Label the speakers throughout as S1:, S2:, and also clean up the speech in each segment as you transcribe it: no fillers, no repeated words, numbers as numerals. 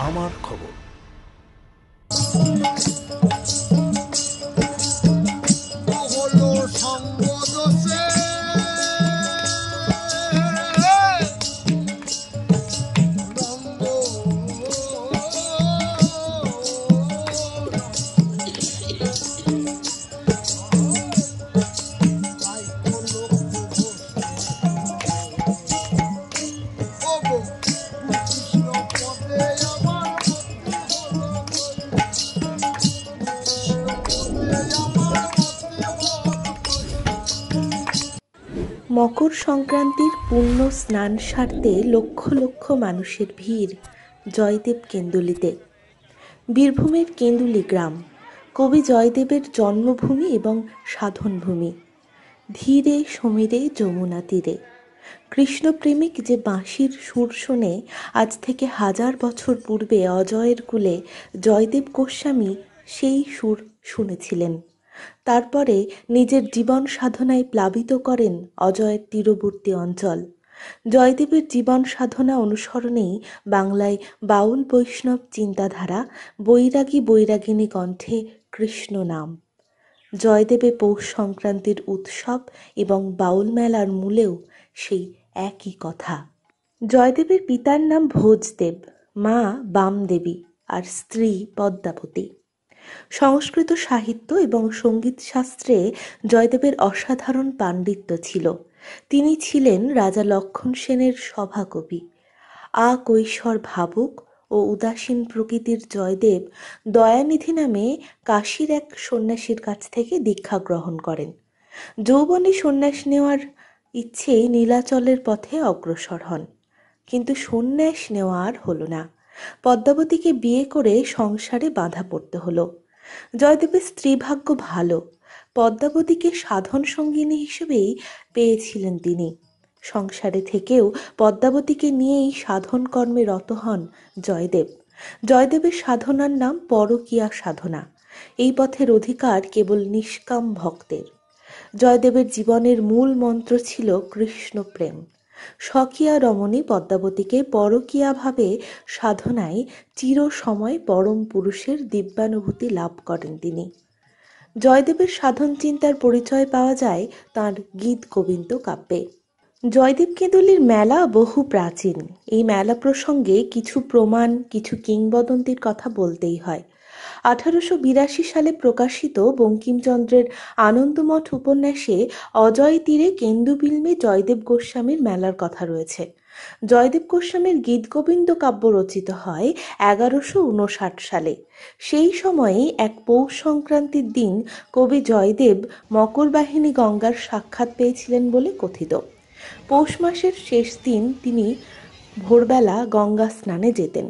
S1: আমার খবর।
S2: মকর সংক্রান্তির পুণ্য স্নান সারতে লক্ষ লক্ষ মানুষের ভিড় জয়দেব কেন্দুলিতে। বীরভূমের কেন্দুলি গ্রাম কবি জয়দেবের জন্মভূমি এবং সাধনভূমি। ধীরে সমীরে যমুনা তীরে কৃষ্ণপ্রেমিক যে বাঁশির সুর শোনে আজ থেকে 1000 বছর পূর্বে অজয়ের কুলে জয়দেব গোস্বামী সেই সুর শুনেছিলেন। তারপরে নিজের জীবন সাধনায় প্লাবিত করেন অজয়ের তীরবর্তী অঞ্চল। জয়দেবের জীবন সাধনা অনুসরণেই বাংলায় বাউল বৈষ্ণব চিন্তাধারা, বৈরাগী বৈরাগিনী কণ্ঠে কৃষ্ণ নাম। জয়দেবে পৌষ সংক্রান্তির উৎসব এবং বাউল মেলার মূলেও সেই একই কথা। জয়দেবের পিতার নাম ভোজদেব, মা বামদেবী আর স্ত্রী পদ্মাবতী। সংস্কৃত সাহিত্য এবং সঙ্গীত শাস্ত্রে জয়দেবের অসাধারণ পাণ্ডিত্য ছিল। তিনি ছিলেন রাজা লক্ষণ সেনের সভাকবি। কৈশোর ভাবুক ও উদাসীন প্রকৃতির জয়দেব দয়ানিধি নামে কাশীর এক সন্ন্যাসীর কাছ থেকে দীক্ষা গ্রহণ করেন। যৌবনে সন্ন্যাস নেওয়ার ইচ্ছে নীলাচলের পথে অগ্রসর হন, কিন্তু সন্ন্যাস নেওয়া আর হলো না। পদ্মাবতীকে বিয়ে করে সংসারে বাঁধা পড়তে হলো। জয়দেবের স্ত্রীভাগ্য ভালো, পদ্মাবতীকে সাধন সঙ্গিনী হিসেবেই পেয়েছিলেন তিনি। সংসারে থেকেও পদ্মাবতীকে নিয়েই সাধন কর্মে রত হন জয়দেব। জয়দেবের সাধনার নাম পরকীয়া সাধনা। এই পথের অধিকার কেবল নিষ্কাম ভক্তের। জয়দেবের জীবনের মূল মন্ত্র ছিল কৃষ্ণ প্রেম। স্বকীয়া রমণী পদ্মাবতীকে পরকীয়াভাবে সাধনায় চির সময় পরম পুরুষের দিব্যানুভূতি লাভ করেন তিনি। জয়দেবের সাধন চিন্তার পরিচয় পাওয়া যায় তাঁর গীত গোবিন্দ কাব্যে। জয়দেব কেন্দুলির মেলা বহু প্রাচীন। এই মেলা প্রসঙ্গে কিছু প্রমাণ, কিছু কিংবদন্তির কথা বলতেই হয়। 1882 সালে প্রকাশিত বঙ্কিমচন্দ্রের আনন্দমঠ উপন্যাসে অজয় তীরে কেন্দুবিল্মে জয়দেব গোস্বামীর মেলার কথা রয়েছে। জয়দেব গোস্বামীর গীতগোবিন্দ কাব্য রচিত হয় 1159 সালে। সেই সময়েই এক পৌষ সংক্রান্তির দিন কবি জয়দেব মকরবাহিনী গঙ্গার সাক্ষাৎ পেয়েছিলেন বলে কথিত। পৌষ মাসের শেষ দিন তিনি ভোরবেলা গঙ্গা স্নানে যেতেন।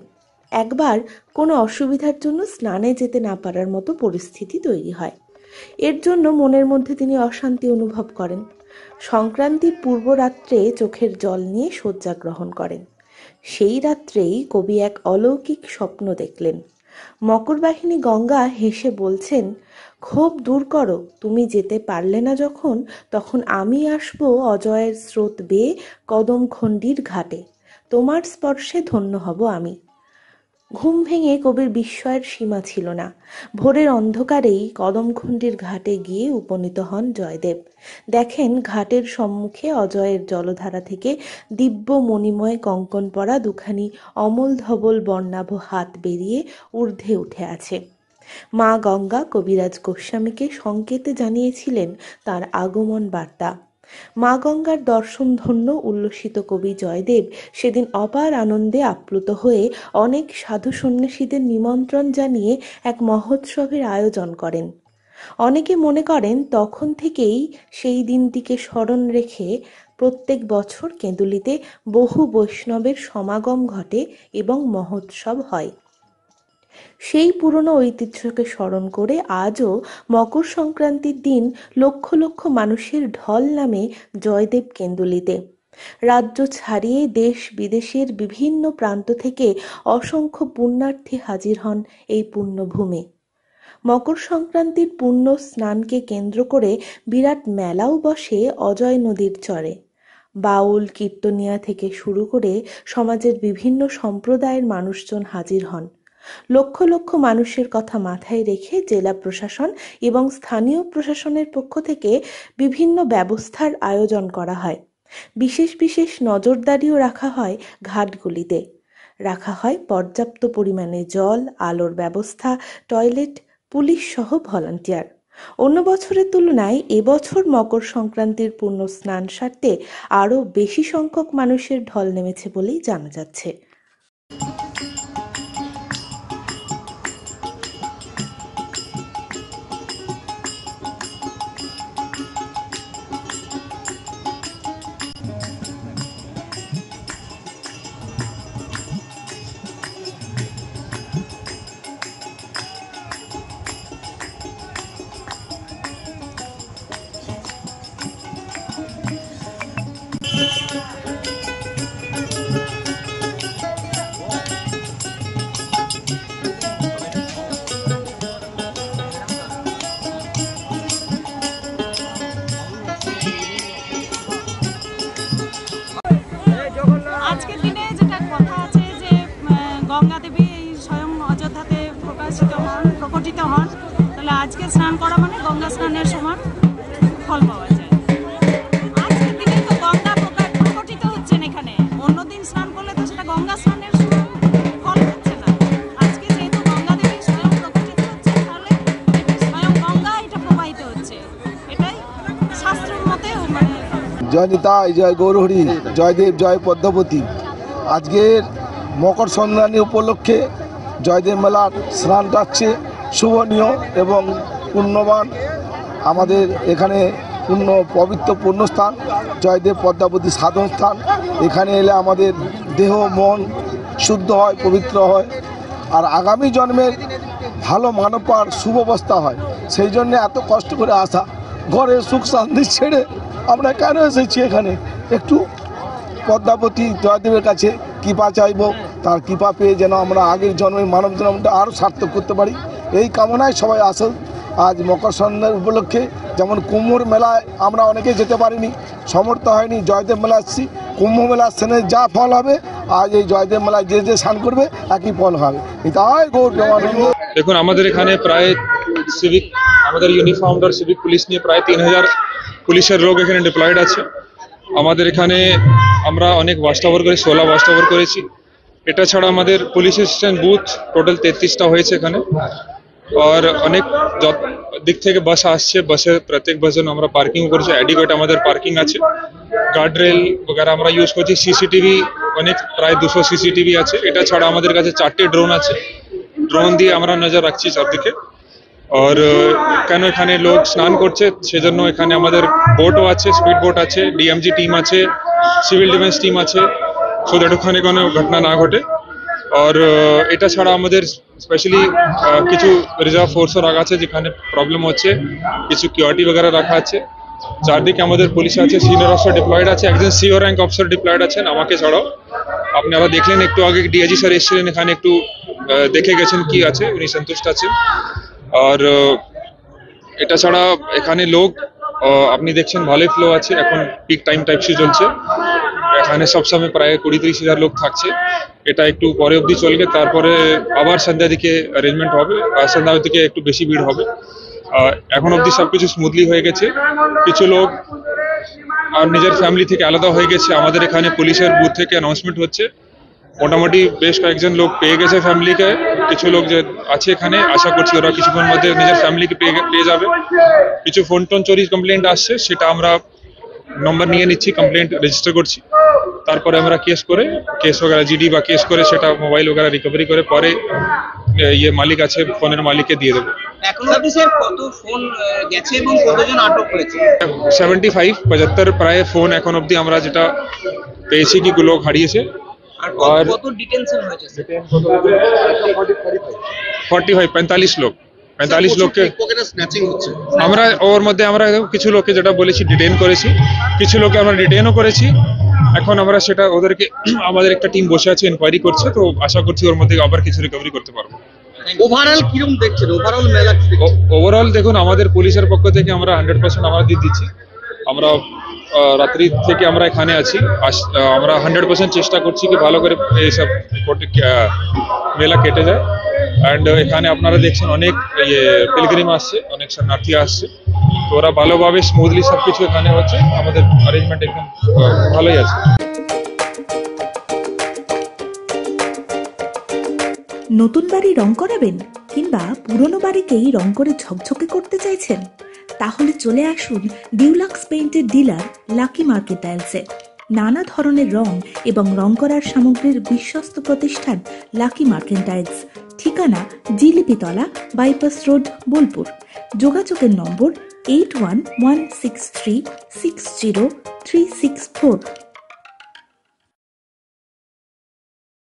S2: একবার কোনো অসুবিধার জন্য স্নানে যেতে না পারার মতো পরিস্থিতি তৈরি হয়। এর জন্য মনের মধ্যে তিনি অশান্তি অনুভব করেন। সংক্রান্তির পূর্ব রাত্রে চোখের জল নিয়ে শয্যা গ্রহণ করেন। সেই রাত্রেই কবি এক অলৌকিক স্বপ্ন দেখলেন। মকরবাহিনী গঙ্গা হেসে বলছেন, ক্ষোভ দূর করো, তুমি যেতে পারলে না যখন, তখন আমি আসব অজয়ের স্রোত বেয়ে কদমখণ্ডির ঘাটে, তোমার স্পর্শে ধন্য হব আমি। ঘুম ভেঙে কবির বিস্ময়ের সীমা ছিল না। ভোরের অন্ধকারেই কদমখণ্ডির ঘাটে গিয়ে উপনীত হন জয়দেব। দেখেন ঘাটের সম্মুখে অজয়ের জলধারা থেকে দিব্য মণিময় কঙ্কন পরা দুখানি অমল ধবল বর্ণাভ হাত বেরিয়ে ঊর্ধ্বে উঠে আছে। মা গঙ্গা কবিরাজ গোস্বামীকে সংকেতে জানিয়েছিলেন তার আগমন বার্তা। মা গঙ্গার দর্শন ধন্য উল্লসিত কবি জয়দেব সেদিন অপার আনন্দে আপ্লুত হয়ে অনেক সাধু সন্ন্যাসীদের নিমন্ত্রণ জানিয়ে এক মহোৎসবের আয়োজন করেন। অনেকে মনে করেন তখন থেকেই সেই দিনটিকে স্মরণ রেখে প্রত্যেক বছর কেন্দুলিতে বহু বৈষ্ণবের সমাগম ঘটে এবং মহোৎসব হয়। সেই পুরনো ঐতিহ্যকে স্মরণ করে আজও মকর সংক্রান্তির দিন লক্ষ লক্ষ মানুষের ঢল নামে জয়দেব কেন্দুলিতে। রাজ্য ছাড়িয়ে দেশ বিদেশের বিভিন্ন প্রান্ত থেকে অসংখ্য পুণ্যার্থী হাজির হন এই পুণ্যভূমে। মকর সংক্রান্তির পুণ্য স্নানকে কেন্দ্র করে বিরাট মেলাও বসে অজয় নদীর চরে। বাউল, কীর্তনিয়া থেকে শুরু করে সমাজের বিভিন্ন সম্প্রদায়ের মানুষজন হাজির হন। লক্ষ লক্ষ মানুষের কথা মাথায় রেখে জেলা প্রশাসন এবং স্থানীয় প্রশাসনের পক্ষ থেকে বিভিন্ন ব্যবস্থার আয়োজন করা হয়। বিশেষ বিশেষ নজরদারিও রাখা হয় ঘাটগুলিতে। রাখা হয় পর্যাপ্ত পরিমাণে জল, আলোর ব্যবস্থা, টয়লেট, পুলিশ সহ ভলান্টিয়ার। অন্য বছরের তুলনায় এবছর মকর সংক্রান্তির পূর্ণ স্নান সারতে আরও বেশি সংখ্যক মানুষের ঢল নেমেছে বলেই জানা যাচ্ছে।
S1: আজকের দিনে যেটা কথা আছে যে গঙ্গা দেবী এই স্বয়ং অযোধ্যাতে প্রকটিত হন, তাহলে আজকে স্নান করা মানে গঙ্গা স্নানের সমান ফল পাওয়া যায়। আজকের দিনে তো গঙ্গা প্রকটিত হচ্ছেন এখানে, অন্যদিন স্নান করলে তো সেটা গঙ্গা স্নানের সমান ফল হচ্ছে না। আজকে যেহেতু গঙ্গা দেবী স্বয়ং প্রকটিত হচ্ছে, তাহলে স্বয়ং গঙ্গা এটা প্রবাহিত হচ্ছে, এটাই শাস্ত্রের মতে মানে।
S3: জয় নিতাই, জয় গৌরহরি, জয়দেব, জয় পদ্মাবতী। আজকের মকর সংক্রান্তি উপলক্ষে জয়দেব মেলার স্নান যাচ্ছে শুভনীয় এবং পুণ্যবান। আমাদের এখানে পবিত্র পুণ্যস্থান জয়দেব পদ্মাবতী সাধন স্থান। এখানে এলে আমাদের দেহ মন শুদ্ধ হয়, পবিত্র হয়, আর আগামী জন্মের ভালো মানব পাওয়ার শুভবস্থা হয়। সেই জন্য এত কষ্ট করে আসা, ঘরের সুখ শান্তি ছেড়ে আমরা কেন এসেছি এখানে? একটু পদ্মাবতী জয়দেবের কাছে কৃপা চাইব, তার কৃপা পেয়ে যেন আমরা আগের জন্মের মানব জন্মটা আরও সার্থক করতে পারি, এই কামনায় সবাই আসেন। আজ মকর সংক্রান্তি উপলক্ষে যেমন কুম্ভর মেলায় আমরা অনেকে যেতে পারিনি, সমর্থ হয়নি, জয়দেব মেলা আসছি। কুম্ভ মেলার স্নানে যা ফল হবে, আজ এই জয়দেব মেলায় যে যে স্নান করবে একই ফল হবে। এটাই গৌর প্রেমানন্দ।
S4: দেখুন, আমাদের এখানে প্রায় সিভিক, আমাদের ইউনিফর্ম আর সিভিক পুলিশ নিয়ে প্রায় 3000 পুলিশের লোক এখানে ডিপ্লয়েড আছে। আমাদের এখানে আমরা অনেক ওয়াচ টাওয়ার করে 16 ওয়াচ টাওয়ার করেছি। এটা ছাড়া আমাদের পুলিশ স্টেশন বুথ টোটাল 33টা হয়েছে এখানে। আর অনেক দিক থেকে বাস আসছে, বাসের প্রত্যেক বাসে আমরা পার্কিং করেছি, অ্যাডিকুয়েট আমাদের পার্কিং আছে। গার্ডরেল বগেরা আমরা ইউজ করছি, সিসিটিভি অনেক প্রায় 200 সিসিটিভি আছে। এটা ছাড়া আমাদের কাছে 4টে ড্রোন আছে, ড্রোন দিয়ে আমরা নজর রাখছি চারদিকে। আর কেন এখানে লোক স্নান করছে সেজন্য এখানে আমাদের বোটও আছে, স্পিড বোট আছে, ডিএমজি টিম আছে, সিভিল ডিফেন্স টিম আছে, সো দ্যাট ওখানে কোনো ঘটনা না ঘটে। আর এটা ছাড়া আমাদের স্পেশালি কিছু রিজার্ভ ফোর্সও রাখা আছে, যেখানে প্রবলেম হচ্ছে কিছু সিকিউরিটি বগেরা রাখা আছে। চারদিকে আমাদের পুলিশ আছে, সিনিয়র অফিসার ডিপ্লয়েড আছে, একজন সিও র্যাঙ্ক অফিসার ডিপ্লয়েড আছেন আমাকে ছাড়াও। আপনারা দেখলেন একটু আগে ডিআইজি স্যার এসেছিলেন এখানে, একটু দেখে গেছেন কি আছে, উনি সন্তুষ্ট আছেন। আর এটা ছাড়া এখানে লোক আপনি দেখছেন ভালোই ফ্লো আছে। এখন পিক টাইম টাইপসি চলছে, এখানে সবসময় প্রায় 20-30 হাজার লোক থাকছে। এটা একটু পরে অবধি চলবে, তারপরে আবার সন্ধ্যার দিকে অ্যারেঞ্জমেন্ট হবে, আর সন্ধ্যার দিকে একটু বেশি ভিড় হবে। এখন অবধি সবকিছু স্মুথলি হয়ে গেছে। কিছু লোক আর নিজের ফ্যামিলি থেকে আলাদা হয়ে গেছে। আমাদের এখানে পুলিশের বুথ থেকে অ্যানাউন্সমেন্ট হচ্ছে, মোটামুটি বেশ কয়েকজন লোক পেয়ে গেছে ফ্যামিলিকে। কিছু লোক যে আছে এখানে, আশা করছি ওরা কিছুক্ষণের মধ্যে নিজের ফ্যামিলিকে পেয়ে যাবে। কিছু ফোন টোন চুরির কমপ্লেন্ট আসছে, সেটা আমরা নম্বর নিয়ে নিচ্ছি, কমপ্লেন্ট রেজিস্টার করছি। তারপরে আমরা কেস वगैरह জিডি বা কেস করে সেটা মোবাইল वगैरह রিকভারি করে পরে ইয়ে মালিক আছে ফোনের মালিককে দিয়ে দেবো।
S5: এখন অবধি স্যার কত ফোন গেছে এবং কতজন আটক হয়েছে?
S4: 75 প্রায় ফোন এখন অবধি আমরা যেটা পেয়েছি কি লোক হারিয়েছে।
S5: আর কত ডিটেনশন হয়েছে স্যার?
S4: 45 লোক, 45 লোককে
S5: স্ন্যাচিং হচ্ছে।
S4: আমরা ওর মধ্যে আমরা কিছু লোককে যেটা বলেছি ডিটেইন করেছি, কিছু লোককে আমরা ডিটেইনও করেছি। এখন আমরা সেটা ওদেরকে, আমাদের একটা টিম বসে আছে, ইনকোয়ারি করছে, তো আশা করছি ওর মধ্যে আবার কিছু রিকভারি করতে পারবো।
S5: ওভারঅল কিরকম দেখছেন? ওভারঅল মেলা
S4: ওভারঅল দেখুন, আমাদের পুলিশের পক্ষ থেকে আমরা 100% আমরা দিচ্ছি। আমরা রাত্রি থেকে আমরা এখানে আছি। আমরা 100% চেষ্টা করছি কি ভালো করে এইসব মেলা কেটে যায়। অ্যান্ড এখানে আপনারা দেখছেন অনেক পিলগ্রিম আসছে, অনেক শরণার্থী আসছে, তো ওরা ভালোভাবে স্মুথলি সবকিছু এখানে হচ্ছে। আমাদের অ্যারেঞ্জমেন্ট একদম ভালোই আছে।
S2: নতুন বাড়ি রং করাবেন কিংবা পুরনো বাড়িকেই রং করে ঝকঝকে করতে চাইছেন? তাহলে চলে আসুন ডিউলাক্স পেইন্টের ডিলার লাকি মার্কেন্টাইলসে। নানা ধরনের রং এবং রং করার সামগ্রীর বিশ্বস্ত প্রতিষ্ঠান লাকি মার্কেন্টাইলস। ঠিকানা জিলিপিতলা, বাইপাস রোড, বোলপুর। যোগাযোগের নম্বর 8116360364